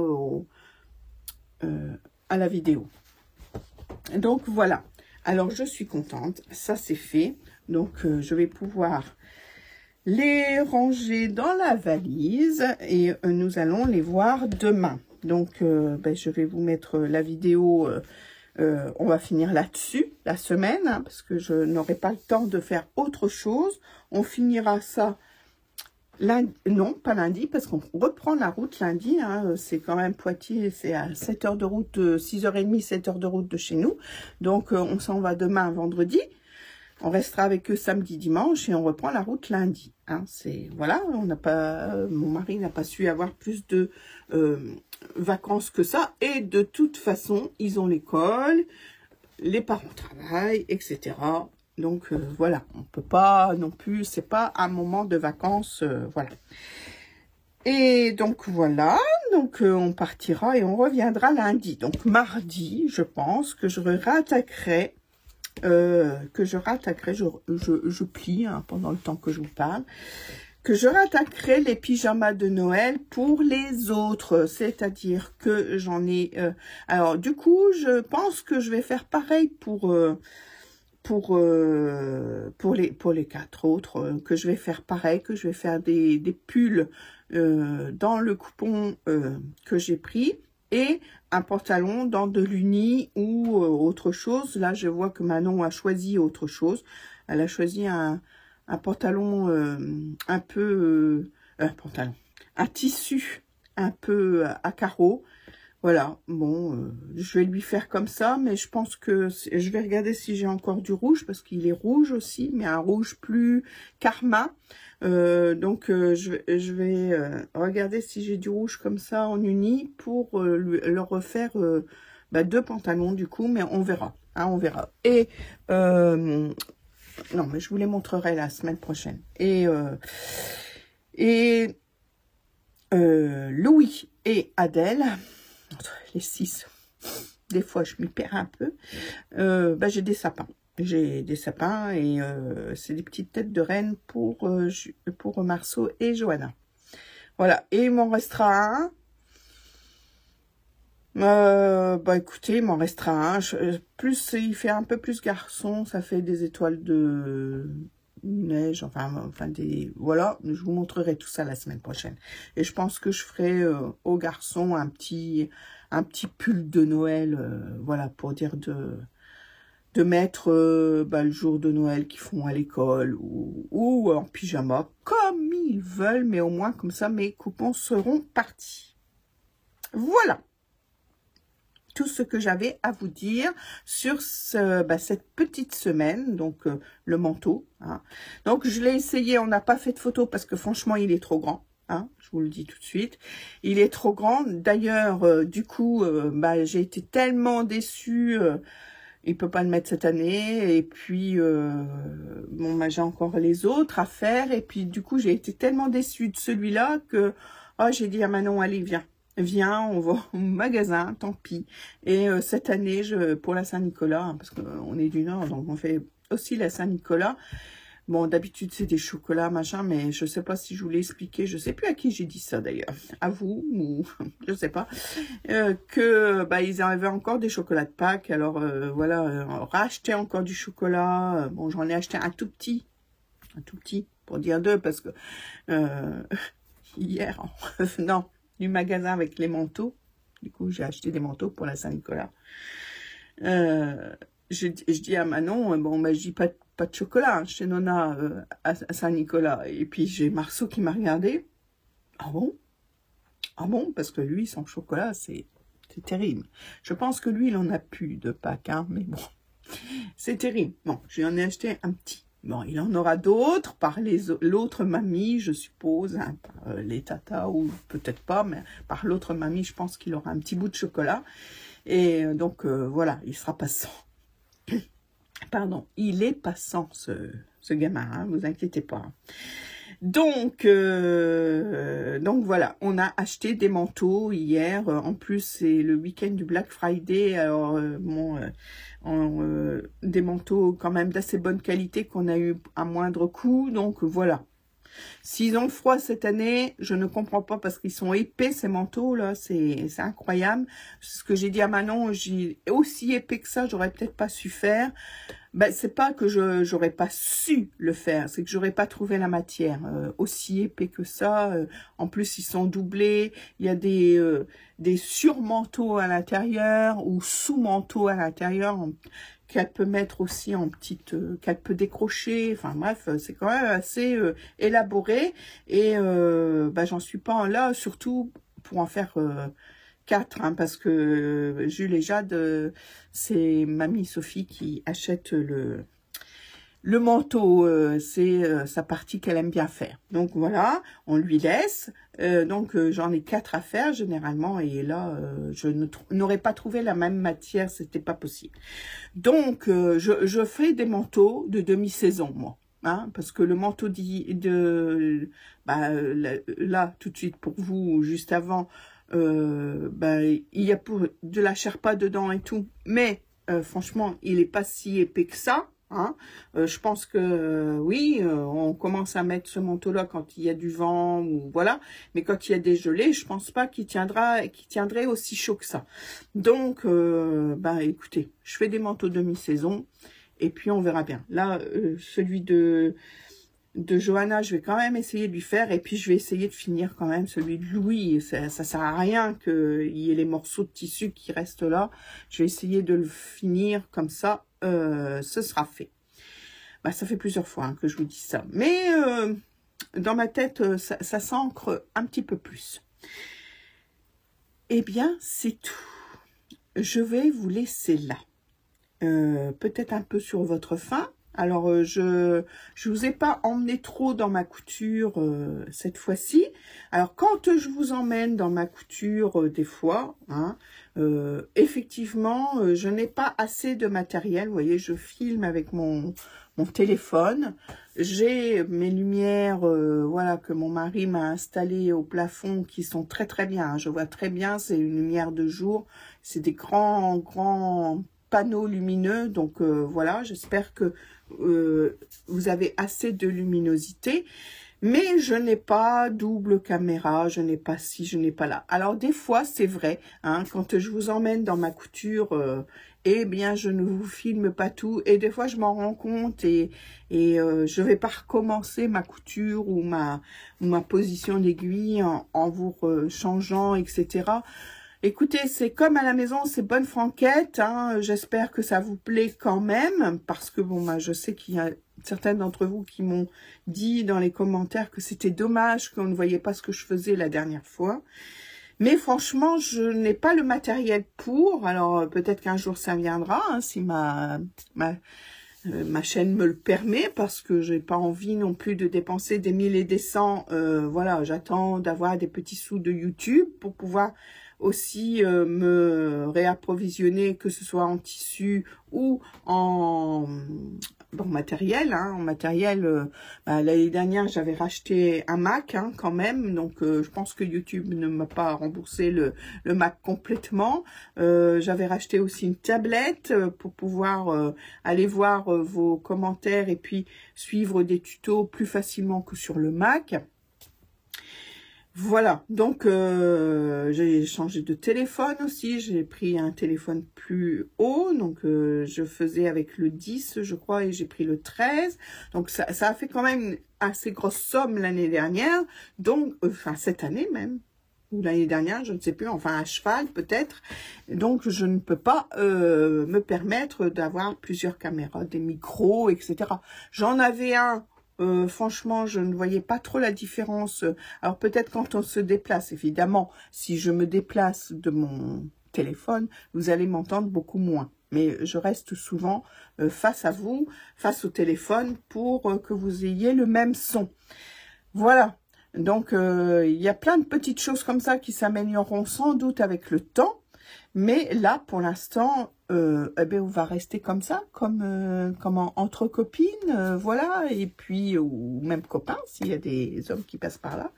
à la vidéo. Donc, voilà. Alors, je suis contente. Ça, c'est fait. Donc, je vais pouvoir les ranger dans la valise et nous allons les voir demain. Donc, je vais vous mettre la vidéo. On va finir là-dessus, la semaine, hein, parce que je n'aurai pas le temps de faire autre chose. On finira ça lundi, non, pas lundi, parce qu'on reprend la route lundi. Hein, c'est quand même Poitiers, c'est à 7 heures de route, 6h30, 7 heures de route de chez nous. Donc, on s'en va demain, vendredi. On restera avec eux samedi, dimanche et on reprend la route lundi. Hein, voilà, on n'a pas, mon mari n'a pas su avoir plus de vacances que ça. Et de toute façon, ils ont l'école, les parents travaillent, etc. Donc voilà, on peut pas non plus, c'est pas un moment de vacances, voilà. Et donc voilà, donc on partira et on reviendra lundi. Donc mardi, je pense que je rattaquerai. Je plie hein, pendant le temps que je vous parle, que je rattaquerai les pyjamas de Noël pour les autres, c'est-à-dire que j'en ai, alors du coup, je pense que je vais faire pareil pour les 4 autres, que je vais faire pareil, que je vais faire des pulls dans le coupon que j'ai pris, et un pantalon dans de l'uni ou autre chose. Là, je vois que Manon a choisi autre chose. Elle a choisi un pantalon un peu... un tissu un peu à carreaux. Voilà, bon, je vais lui faire comme ça, mais je pense que... Je vais regarder si j'ai encore du rouge, parce qu'il est rouge aussi, mais un rouge plus karma. Donc, je vais regarder si j'ai du rouge comme ça en uni pour leur refaire 2 pantalons du coup, mais on verra. Hein, on verra. Et, non, mais je vous les montrerai la semaine prochaine. Et Louis et Adèle, les 6, des fois je m'y perds un peu, j'ai des sapins. J'ai des sapins et c'est des petites têtes de reine pour Marceau et Johanna. Voilà, et il m'en restera un. Écoutez, il m'en restera un. Plus, il fait un peu plus garçon, ça fait des étoiles de neige, enfin des... Voilà, je vous montrerai tout ça la semaine prochaine. Et je pense que je ferai au garçon un petit pull de Noël, voilà, pour dire de mettre le jour de Noël qu'ils font à l'école ou en pyjama, comme ils veulent, mais au moins comme ça, mes coupons seront partis. Voilà tout ce que j'avais à vous dire sur cette petite semaine, donc le manteau. Hein. Donc, je l'ai essayé, on n'a pas fait de photo parce que franchement, il est trop grand. Hein, je vous le dis tout de suite. Il est trop grand. D'ailleurs, du coup, j'ai été tellement déçue... il peut pas le mettre cette année, et puis j'ai encore les autres à faire, et puis du coup j'ai été tellement déçue de celui-là que j'ai dit à Manon, allez viens, on va au magasin, tant pis. Et cette année, pour la Saint-Nicolas, hein, parce qu'on est du Nord, donc on fait aussi la Saint-Nicolas. Bon, d'habitude, c'est des chocolats, machin, mais je sais pas si je vous l'ai expliqué. Je sais plus à qui j'ai dit ça, d'ailleurs. À vous, ou je sais pas. Ils avaient encore des chocolats de Pâques. Alors, voilà, racheter encore du chocolat. Bon, j'en ai acheté un tout petit, pour dire 2, parce que hier, non, du magasin avec les manteaux. Du coup, j'ai acheté des manteaux pour la Saint-Nicolas. Je dis à Manon, je dis pas de chocolat hein, chez Nona à Saint-Nicolas. Et puis j'ai Marceau qui m'a regardé. Ah bon? Ah bon? Parce que lui, sans chocolat, c'est terrible. Je pense que lui, il en a plus de Pâques, hein, mais bon, c'est terrible. Bon, j'en ai acheté un petit. Bon, il en aura d'autres par l'autre mamie, je suppose, hein, par les tatas, ou peut-être pas, mais par l'autre mamie, je pense qu'il aura un petit bout de chocolat. Et donc, voilà, il sera passant. Pardon, il est passant, ce gamin, hein, vous inquiétez pas. Donc voilà, on a acheté des manteaux hier. En plus, c'est le week-end du Black Friday. Alors, des manteaux quand même d'assez bonne qualité qu'on a eu à moindre coût. Donc voilà, S'ils ont froid cette année, je ne comprends pas parce qu'ils sont épais ces manteaux là, c'est incroyable. Ce que j'ai dit à Manon, j'ai aussi épais que ça, j'aurais peut-être pas su faire. Ben, c'est pas que j'aurais pas su le faire, c'est que j'aurais pas trouvé la matière aussi épais que ça. En plus, ils sont doublés. Il y a des surmanteaux à l'intérieur ou sous-manteaux à l'intérieur qu'elle peut mettre aussi en petite, qu'elle peut décrocher. Enfin bref, c'est quand même assez élaboré. Et ben, j'en suis pas là, surtout pour en faire 4, hein, parce que Jules et Jade, c'est mamie Sophie qui achète le manteau, c'est sa partie qu'elle aime bien faire. Donc voilà, on lui laisse. Donc j'en ai 4 à faire généralement, et là je n'aurais pas trouvé la même matière, c'était pas possible. Donc je fais des manteaux de demi-saison, moi. Hein, parce que le manteau là tout de suite pour vous, juste avant, il y a de la Sherpa dedans et tout, mais franchement il est pas si épais que ça, hein. Je pense que oui, on commence à mettre ce manteau là quand il y a du vent ou voilà, mais quand il y a des gelées, je pense pas qu'il tiendrait aussi chaud que ça. Donc écoutez, je fais des manteaux demi-saison et puis on verra bien. Là celui de Johanna, je vais quand même essayer de lui faire, et puis je vais essayer de finir quand même celui de Louis. Ça sert à rien qu'il y ait les morceaux de tissu qui restent là. Je vais essayer de le finir comme ça, ce sera fait. Bah, ça fait plusieurs fois hein, que je vous dis ça, mais dans ma tête, ça s'ancre un petit peu plus. Eh bien, c'est tout. Je vais vous laisser là. Peut-être un peu sur votre faim. Alors, je vous ai pas emmené trop dans ma couture cette fois-ci. Alors, quand je vous emmène dans ma couture des fois, hein, effectivement, je n'ai pas assez de matériel. Vous voyez, je filme avec mon téléphone. J'ai mes lumières, voilà, que mon mari m'a installées au plafond, qui sont très très bien. Hein. Je vois très bien, c'est une lumière de jour. C'est des grands panneaux lumineux. Donc voilà, j'espère que vous avez assez de luminosité. Mais je n'ai pas double caméra, je n'ai pas ci, je n'ai pas là. Alors des fois, c'est vrai, hein, quand je vous emmène dans ma couture, eh bien, je ne vous filme pas tout. Et des fois, je m'en rends compte et je vais pas recommencer ma couture ou ma position d'aiguille en vous changeant, etc. Écoutez, c'est comme à la maison, c'est bonne franquette, hein. J'espère que ça vous plaît quand même, parce que bon, je sais qu'il y a certains d'entre vous qui m'ont dit dans les commentaires que c'était dommage qu'on ne voyait pas ce que je faisais la dernière fois. Mais franchement, je n'ai pas le matériel pour. Alors peut-être qu'un jour ça viendra, hein, si ma chaîne me le permet, parce que j'ai pas envie non plus de dépenser des 1000 et des 100. Voilà, j'attends d'avoir des petits sous de YouTube pour pouvoir aussi me réapprovisionner, que ce soit en tissu ou en matériel, hein. En matériel, l'année dernière, j'avais racheté un Mac, hein, quand même. Donc, je pense que YouTube ne m'a pas remboursé le Mac complètement. J'avais racheté aussi une tablette pour pouvoir aller voir vos commentaires et puis suivre des tutos plus facilement que sur le Mac. Voilà, donc j'ai changé de téléphone aussi, j'ai pris un téléphone plus haut, donc je faisais avec le 10 je crois, et j'ai pris le 13, donc ça a fait quand même une assez grosse somme l'année dernière, donc, enfin cette année même, ou l'année dernière, je ne sais plus, enfin à cheval peut-être, donc je ne peux pas me permettre d'avoir plusieurs caméras, des micros, etc. J'en avais un. Franchement, je ne voyais pas trop la différence. Alors peut-être quand on se déplace, évidemment, si je me déplace de mon téléphone, vous allez m'entendre beaucoup moins. Mais je reste souvent face à vous, face au téléphone, pour que vous ayez le même son. Voilà. Donc, il y a plein de petites choses comme ça qui s'amélioreront sans doute avec le temps. Mais là, pour l'instant, on va rester comme ça, comme entre copines, voilà, et puis, ou même copains, s'il y a des hommes qui passent par là.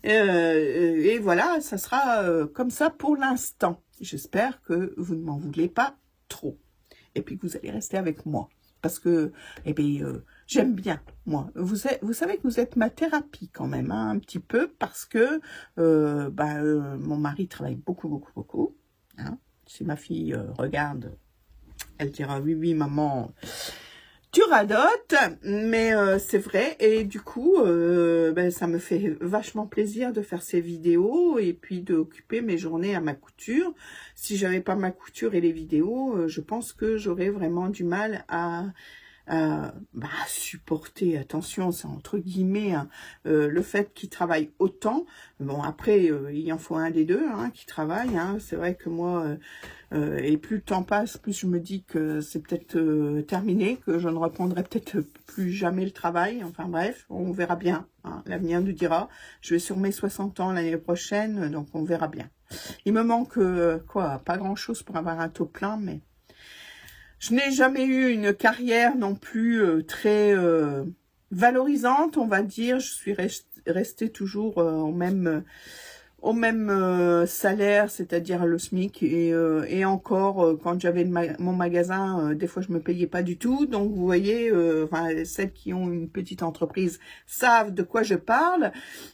Et voilà, ça sera comme ça pour l'instant. J'espère que vous ne m'en voulez pas trop. Et puis que vous allez rester avec moi. Parce que, j'aime bien, moi. Vous savez que vous êtes ma thérapie quand même, hein, un petit peu, parce que mon mari travaille beaucoup, beaucoup, beaucoup. Hein. Si ma fille regarde, elle dira oui, oui, maman, tu radotes, mais c'est vrai. Et du coup, ça me fait vachement plaisir de faire ces vidéos et puis d'occuper mes journées à ma couture. Si j'avais pas ma couture et les vidéos, je pense que j'aurais vraiment du mal à supporter, attention, c'est entre guillemets, hein, le fait qu'il travaille autant. Bon, après, il en faut un des deux hein, qui travaille. Hein. C'est vrai que moi, et plus le temps passe, plus je me dis que c'est peut-être terminé, que je ne reprendrai peut-être plus jamais le travail. Enfin bref, on verra bien. Hein. L'avenir nous dira. Je vais sur mes 60 ans l'année prochaine, donc on verra bien. Il me manque, pas grand-chose pour avoir un taux plein, mais... Je n'ai jamais eu une carrière non plus très valorisante, on va dire. Je suis restée toujours au même salaire, c'est-à-dire le SMIC. Et encore, quand j'avais mon magasin, des fois, je me payais pas du tout. Donc, vous voyez, celles qui ont une petite entreprise savent de quoi je parle.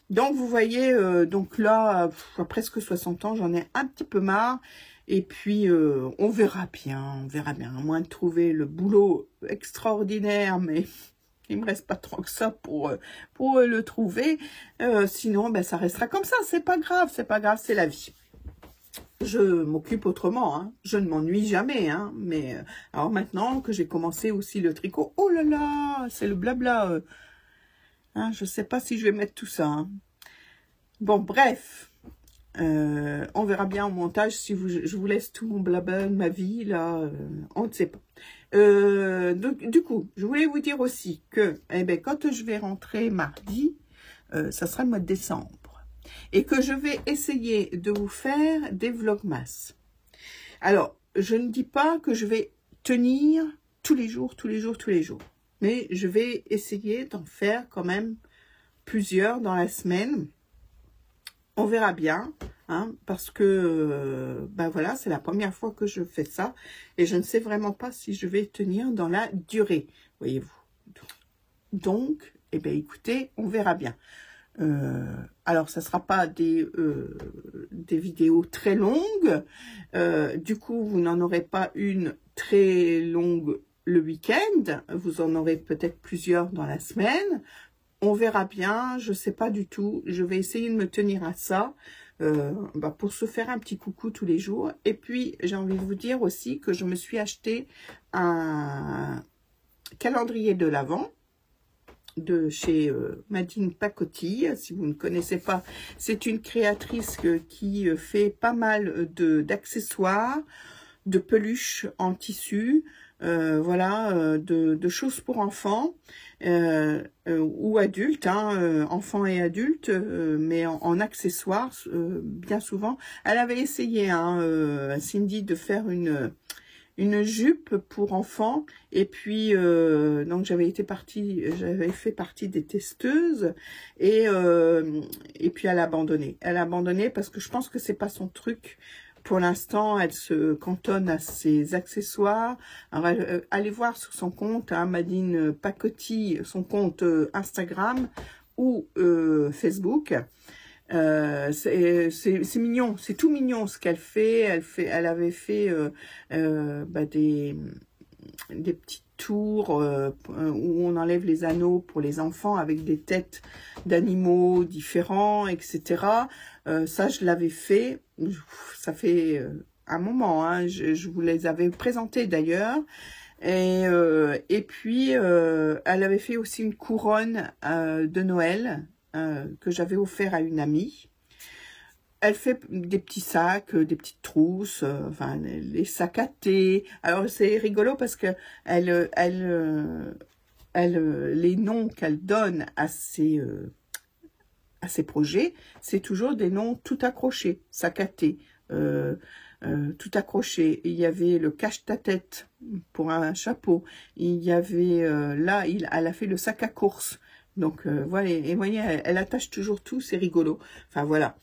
Donc, vous voyez, donc là, à presque 60 ans, j'en ai un petit peu marre. Et puis, on verra bien, à moins de trouver le boulot extraordinaire, mais il me reste pas trop que ça pour le trouver. Sinon, ça restera comme ça, c'est pas grave, c'est la vie. Je m'occupe autrement, hein. Je ne m'ennuie jamais, hein. Mais alors maintenant que j'ai commencé aussi le tricot, oh là là, c'est le blabla. Hein, je sais pas si je vais mettre tout ça. Hein. Bon, bref. On verra bien au montage si je vous laisse tout mon blabla de ma vie, là, on ne sait pas. Donc, du coup, je voulais vous dire aussi que quand je vais rentrer mardi, ça sera le mois de décembre, et que je vais essayer de vous faire des vlogmas. Alors, je ne dis pas que je vais tenir tous les jours, mais je vais essayer d'en faire quand même plusieurs dans la semaine. On verra bien, hein, parce que, voilà, c'est la première fois que je fais ça. Et je ne sais vraiment pas si je vais tenir dans la durée, voyez-vous. Donc, écoutez, on verra bien. Alors, ça ne sera pas des vidéos très longues. Du coup, vous n'en aurez pas une très longue le week-end. Vous en aurez peut-être plusieurs dans la semaine. On verra bien, je sais pas du tout. Je vais essayer de me tenir à ça pour se faire un petit coucou tous les jours. Et puis, j'ai envie de vous dire aussi que je me suis acheté un calendrier de l'Avent de chez Madine Pacotille. Si vous ne connaissez pas, c'est une créatrice qui fait pas mal d'accessoires, de peluches en tissu, de choses pour enfants ou adultes, hein, enfants et adultes, mais en accessoires, bien souvent. Elle avait essayé, hein, Cindy, de faire une jupe pour enfants, et puis donc j'avais fait partie des testeuses, et puis elle a abandonné parce que je pense que c'est pas son truc. Pour l'instant, elle se cantonne à ses accessoires. Alors, allez voir sur son compte, hein, Madine Pacotille, son compte Instagram ou Facebook. C'est mignon, c'est tout mignon ce qu'elle fait. Elle avait fait des petits tours où on enlève les anneaux pour les enfants avec des têtes d'animaux différents, etc. Ça, je l'avais fait. Ça fait un moment. Hein, je vous les avais présentés d'ailleurs. Et puis, elle avait fait aussi une couronne de Noël que j'avais offert à une amie. Elle fait des petits sacs, des petites trousses, les sacs à thé. Alors, c'est rigolo parce que les noms qu'elle donne à ses projets, c'est toujours des noms tout accrochés. Sac à thé, tout accroché. Il y avait le cache-ta-tête pour un chapeau. Il y avait, elle a fait le sac à course. Donc, voilà, et voyez, elle attache toujours tout, c'est rigolo. Enfin, voilà.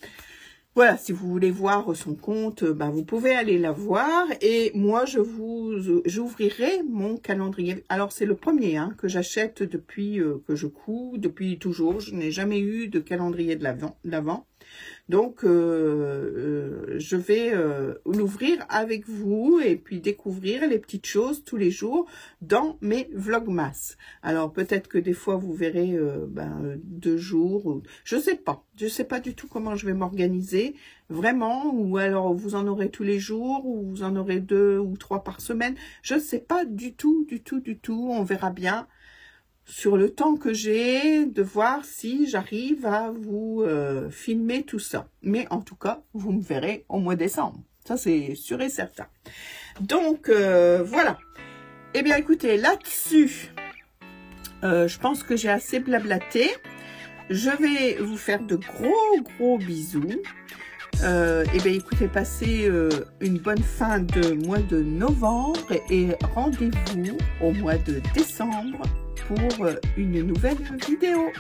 Voilà, si vous voulez voir son compte, ben vous pouvez aller la voir. Et moi, j'ouvrirai mon calendrier. Alors, c'est le premier que j'achète depuis que je couds, depuis toujours. Je n'ai jamais eu de calendrier de l'Avent. Donc, je vais l'ouvrir avec vous et puis découvrir les petites choses tous les jours dans mes vlogmas. Alors, peut-être que des fois, vous verrez 2 jours, ou, je sais pas du tout comment je vais m'organiser, vraiment, ou alors vous en aurez tous les jours, ou vous en aurez 2 ou 3 par semaine. Je ne sais pas du tout, on verra bien sur le temps que j'ai, de voir si j'arrive à vous filmer tout ça. Mais en tout cas, vous me verrez au mois de décembre. Ça, c'est sûr et certain. Donc, voilà. Eh bien, écoutez, là-dessus, je pense que j'ai assez blablaté. Je vais vous faire de gros bisous. Eh bien, écoutez, passez une bonne fin de mois de novembre et rendez-vous au mois de décembre pour une nouvelle vidéo.